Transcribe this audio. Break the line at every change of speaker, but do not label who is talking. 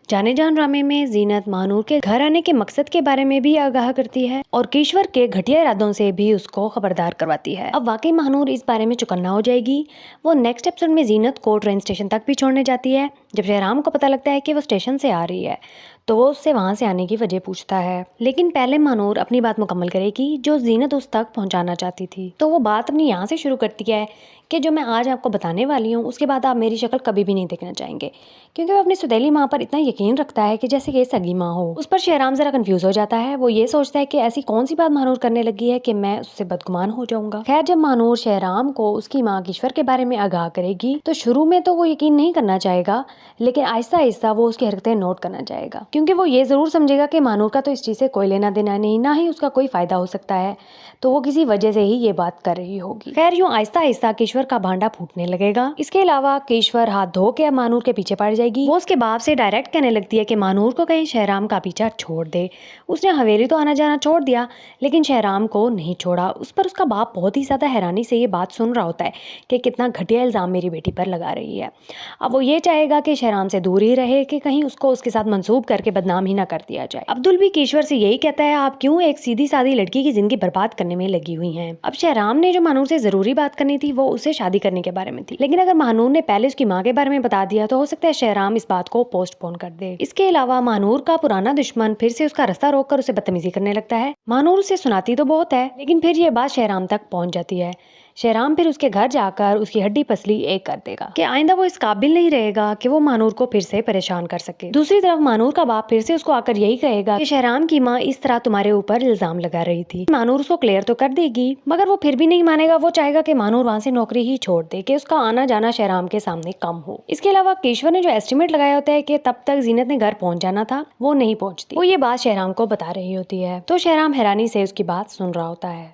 जाने जान ड्रामे में जीनत महानूर के घर आने के मकसद के बारे में भी आगाह करती है और केशवर के घटिया इरादों से भी उसको खबरदार करवाती है। अब वाकई महानूर इस बारे में चौकन्ना हो जाएगी। वो नेक्स्ट एपिसोड में जीनत को ट्रेन स्टेशन तक भी छोड़ने जाती है। जब शहराम को पता लगता है कि वो स्टेशन से आ रही है तो वो उससे वहां से आने की वजह पूछता है, लेकिन पहले महानूर अपनी बात मुकम्मल करेगी जो जीनत उस तक पहुंचाना चाहती थी। तो वो बात अपनी यहाँ से शुरू करती है कि जो मैं आज आपको बताने वाली हूँ उसके बाद आप मेरी शक्ल कभी भी नहीं देखना चाहेंगे, क्योंकि वो अपनी सौतेली माँ पर इतना यकीन रखता है कि जैसे कि सगी माँ हो। उस पर शहराम जरा कंफ्यूज हो जाता है। वो ये सोचता है कि ऐसी कौन सी बात महानूर करने लगी है कि मैं उससे बदगुमान हो जाऊंगा। खैर, जब महानूर शहराम को उसकी माँ ईश्वर के बारे में आगाह करेगी तो शुरू में तो वो यकीन नहीं करना चाहेगा, लेकिन आहिस्ता आहिस्ता वो उसकी हरकतें नोट करना चाहेगा, क्योंकि वो ये जरूर समझेगा कि महानूर का तो इस चीज से कोई लेना देना नहीं, ना ही उसका कोई फायदा हो सकता है, तो वो किसी वजह से ही ये बात कर रही होगी। खैर, यूं आहिस्ता आहिस्ता केशवर का भांडा फूटने लगेगा। इसके अलावा केशवर हाथ धो के महानूर के पीछे पड़ जाएगी। वो उसके बाप से डायरेक्ट कहने लगती है कि महानूर को कहीं शहराम का पीछा छोड़ दे। उसने हवेली तो आना जाना छोड़ दिया, लेकिन शहराम को नहीं छोड़ा। उस पर उसका बाप बहुत ही ज्यादा हैरानी से ये बात सुन रहा होता है कि कितना घटिया इल्जाम मेरी बेटी पर लगा रही है। अब वो ये चाहेगा कि शहराम से दूर ही रहे कि कहीं उसको उसके साथ मंसूब करके बदनाम ही ना कर दिया जाए। अब्दुल भी केशवर से यही कहता है, आप क्यों एक सीधी सादी लड़की की जिंदगी बर्बाद करने में लगी हुई हैं। अब शहराम ने जो महानूर से जरूरी बात करनी थी वो उसे शादी करने के बारे में थी, लेकिन अगर महानूर ने पहले उसकी माँ के बारे में बता दिया तो हो सकता है शहराम इस बात को पोस्टपोन कर दे। इसके अलावा महानूर का पुराना दुश्मन फिर से उसका रास्ता रोककर उसे बदतमीजी करने लगता है। महानूर उसे सुनाती तो बहुत है, लेकिन फिर ये बात शहराम तक पहुंच जाती है। शहराम फिर उसके घर जाकर उसकी हड्डी पसली एक कर देगा कि आइंदा वो इस काबिल नहीं रहेगा कि वो महानूर को फिर से परेशान कर सके। दूसरी तरफ महानूर का बाप फिर से उसको आकर यही कहेगा कि शहराम की माँ इस तरह तुम्हारे ऊपर इल्जाम लगा रही थी। महानूर उसको क्लियर तो कर देगी, मगर वो फिर भी नहीं मानेगा। वो चाहेगा कि महानूर वहाँ से नौकरी ही छोड़ दे, कि उसका आना जाना शहराम के सामने कम हो। इसके अलावा केशवर ने जो एस्टिमेट लगाया होता है कि तब तक जीनत ने घर पहुंच जाना था, वो नहीं पहुंचती। वो ये बात शहराम को बता रही होती है, तो शहराम हैरानी से उसकी बात सुन रहा होता है।